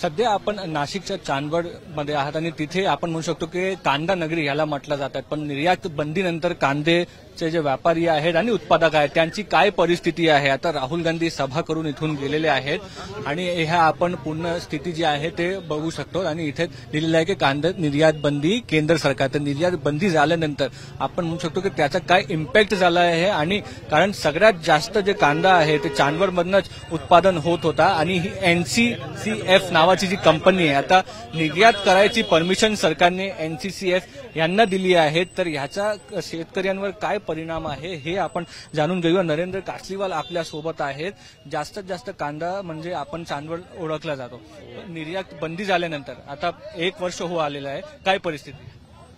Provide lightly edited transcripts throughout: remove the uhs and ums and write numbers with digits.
सध्या आपण नाशिकच्या चांदवड मध्ये आहात आणि तिथे आपण म्हणू शकतो की कांदा नगरी याला म्हटलं जातात, पण निर्यात बंदीनंतर कांद्याचे जे व्यापारी आहेत आणि उत्पादक आहेत त्यांची काय परिस्थिती आहे। आता राहुल गांधी सभा करून इथून गेलेले आहेत आणि ह्या आपण पूर्ण स्थिती जी आहे ते बघू शकतो आणि इथे लिहिलेलं आहे की कांदा निर्यात बंदी केंद्र सरकार। तर निर्यात बंदी झाल्यानंतर आपण म्हणू शकतो की त्याचा काय इम्पॅक्ट झाला आहे आणि कारण सगळ्यात जास्त जे कांदा आहे ते चांदवडमधनच उत्पादन होत होता आणि ही NCCF नावाची जी कंपनी आहे आता निर्यात करायची परमिशन सरकारने NCCF यांना दिली आहे। तर ह्याचा शेतकऱ्यांवर काय परिणाम आहे हे आपण जाणून घेऊया। नरेंद्र कासलीवाल आपल्या सोबत आहेत। जास्तीत जास्त कांदा म्हणजे आपण चांदवड ओळखला जातो, निर्यात बंदी झाल्यानंतर आता 1 वर्ष हो आलेलं आहे, काय परिस्थिती?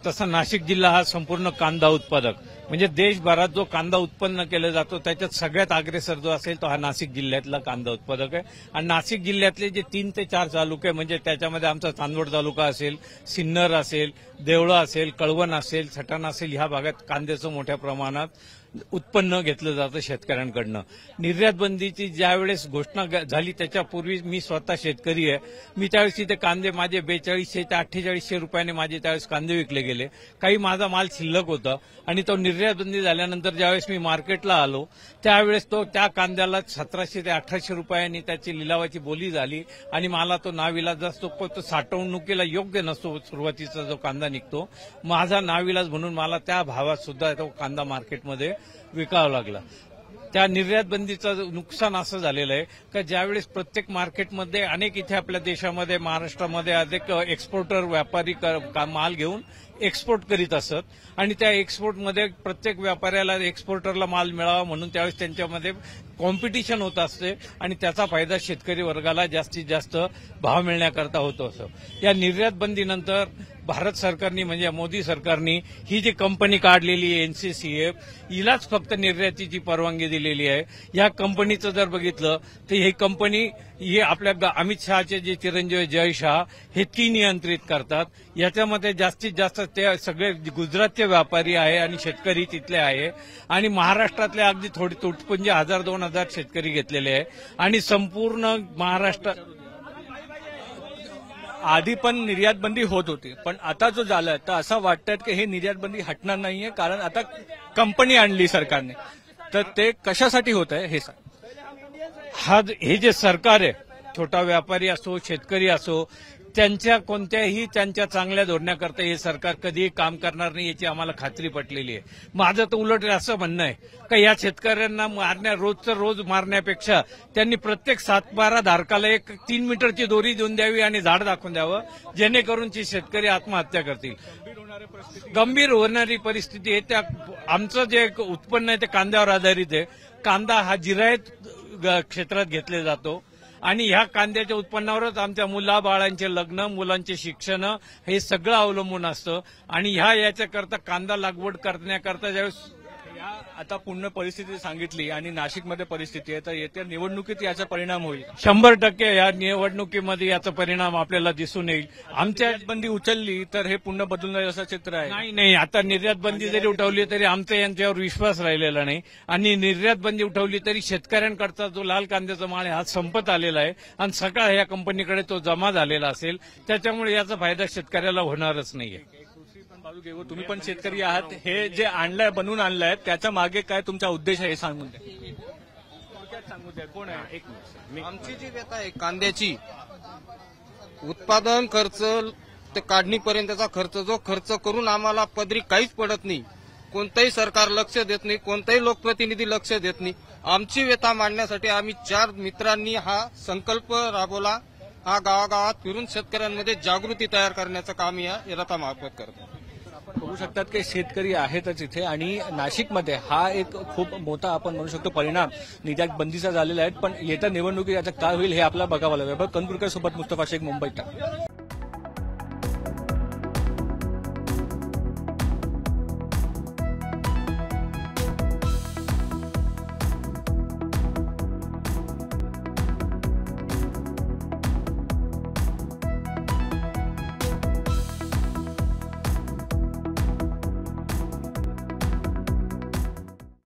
तसा नाशिक जिल्हा हा संपूर्ण कांदा उत्पादक म्हणजे देशभरात जो कांदा उत्पन्न केला जातो त्याच्यात सगळ्यात अग्रेसर जो असेल तो हा नाशिक जिल्ह्यातला कांदा उत्पादक आहे। आणि नाशिक जिल्ह्यातले जे 3 ते 4 तालुके म्हणजे त्याच्यामध्ये आमचा चांदवड तालुका असेल, सिन्नर असेल, देवळा असेल, कळवण असेल, सटाणा असेल, ह्या भागात कांद्याचं मोठ्या प्रमाणात उत्पन्न घेतलं जातं शेतकऱ्यांकडनं। निर्यात बंदीची ज्यावेळेस घोषणा झाली त्याच्यापूर्वी मी स्वतः शेतकरी आहे, मी त्यावेळेस तिथे कांदे माझे 4200 ते 4800 रुपयाने माझे त्यावेळेस कांदे विकले गेले। काही माझा माल शिल्लक होता आणि तो निर्यात बंदी झाल्यानंतर ज्यावेळेस मी मार्केटला आलो त्यावेळेस तो त्या कांद्याला 1700 ते 1800 रुपयांनी त्याची लिलावाची बोली झाली आणि मला तो नाविलाज असतो, तो साठवणुकीला योग्य नसतो। सुरुवातीचा जो कांदा निघतो माझा नाविलाज म्हणून मला त्या भावात सुद्धा तो कांदा मार्केटमध्ये विकावा लागला। त्या निर्यात बंदीचं नुकसान असं झालेलं आहे की ज्यावेळेस प्रत्येक मार्केटमध्ये अनेक इथे आपल्या देशामध्ये महाराष्ट्रामध्ये अनेक एक्सपोर्टर व्यापारी माल घेऊन एक्सपोर्ट करीत असत आणि त्या एक्सपोर्टमध्ये प्रत्येक व्यापाऱ्याला एक्सपोर्टरला माल मिळावा म्हणून त्यावेळेस त्यांच्यामध्ये कॉम्पिटिशन होत असते आणि त्याचा फायदा शेतकरी वर्गाला जास्तीत जास्त भाव मिळण्याकरता होतो। असं या निर्यात बंदीनंतर भारत सरकारने म्हणजे मोदी सरकारने ही जी कंपनी काढलेली आहे NCCF हिलाच फक्त निर्यातीची परवानगी दिलेली आहे। या कंपनीचं जर बघितलं तर ही कंपनी ही आपल्या अमित शहाचे जे चिरंजीव जय शहा हे ती नियंत्रित करतात। याच्यामध्ये जास्तीत जास्त ते सगळे गुजरातचे व्यापारी आहे आणि शेतकरी तिथले आहे आणि महाराष्ट्रातले अगदी थोडी तुटपुंजे 1000-2000 शेतकरी घेतलेले आहे आणि संपूर्ण महाराष्ट्र आधी पण निर्यात बंदी होत होती, पण आता जो झालाय तर असं वाटतं की हे निर्यात बंदी हटणार नाहीये कारण आता कंपनी आणली सरकारने। तर ते कशासाठी होत आहे हे सांग। हे जे सरकार आहे छोटा व्यापारी असो शेतकरी असो त्यांच्या चांगल्या धोरणाकरता हे सरकार कधीही काम करणार नाही याची आम्हाला खात्री पटलेली आहे। माझं तर उलट असं म्हणणं आहे की या शेतकऱ्यांना रोजचं रोज मारण्यापेक्षा त्यांनी प्रत्येक 7-12 धारकाला 3 मीटरची दोरी देऊन द्यावी आणि झाड दाखवून द्यावं जेणेकरून ती शेतकरी आत्महत्या करतील। गंभीर होणारी परिस्थिती आहे। त्या आमचं जे उत्पन्न आहे ते कांद्यावर आधारित आहे। कांदा हा जिरायत क्षेत्रात घेतला जातो आणि ह्या कांद्याच्या उत्पन्नावरच आमच्या मुलाबाळांचे लग्न मुलांचे शिक्षण हे सगळं अवलंबून असतं आणि याच्याकरता कांदा लागवड करण्याकरता ज्यावेळेस आता पूर्ण परिस्थिती सांगितली आणि नाशिकमध्ये परिस्थिती आहे तर येत्या निवडणुकीत याचा परिणाम होईल 100%। या निवडणुकीमध्ये याचा परिणाम आपल्याला दिसून येईल। आमच्या बंदी उचलली तर हे पुन्हा बदलून जाईल असं चित्र आहे। नाही आता निर्यात बंदी जरी उठवली तरी आमचा यांच्यावर विश्वास राहिलेला नाही आणि निर्यात बंदी उठवली तरी शेतकऱ्यांकडचा जो लाल कांद्याचा माल हा संपत आलेला आहे आणि सगळा या कंपनीकडे तो जमा झालेला असेल त्याच्यामुळे याचा फायदा शेतकऱ्याला होणारच नाहीये। तुम्ही पण शेतकरी आहात, हे जे आणलंय बनवून आणलंय त्याच्या मागे काय तुमचा उद्देश आहे हे सांगून द्या। कोण आहे? आमची जी व्यथा आहे कांद्याची उत्पादन खर्च ते काढणीपर्यंतचा खर्च करून आम्हाला पदरी काहीच पडत नाही। कोणतंही सरकार लक्ष देत नाही, कोणताही लोकप्रतिनिधी लक्ष देत नाही। आमची व्यथा मांडण्यासाठी आम्ही 4 मित्रांनी हा संकल्प राबवला। हा गावागावात फिरून शेतकऱ्यांमध्ये जागृती तयार करण्याचं काम या रथामार्फत करतो। बघू शकतात की शेतकरी आहेतच इथे आणि नाशिकमध्ये हा एक खूप मोठा आपण म्हणू शकतो परिणाम निर्यात बंदीचा झालेला आहे, पण येत्या निवडणुकीत याचा काय होईल हे आपल्याला बघावं लागेल। कंदुरकर सोबत मुस्तफा शेख, मुंबईत।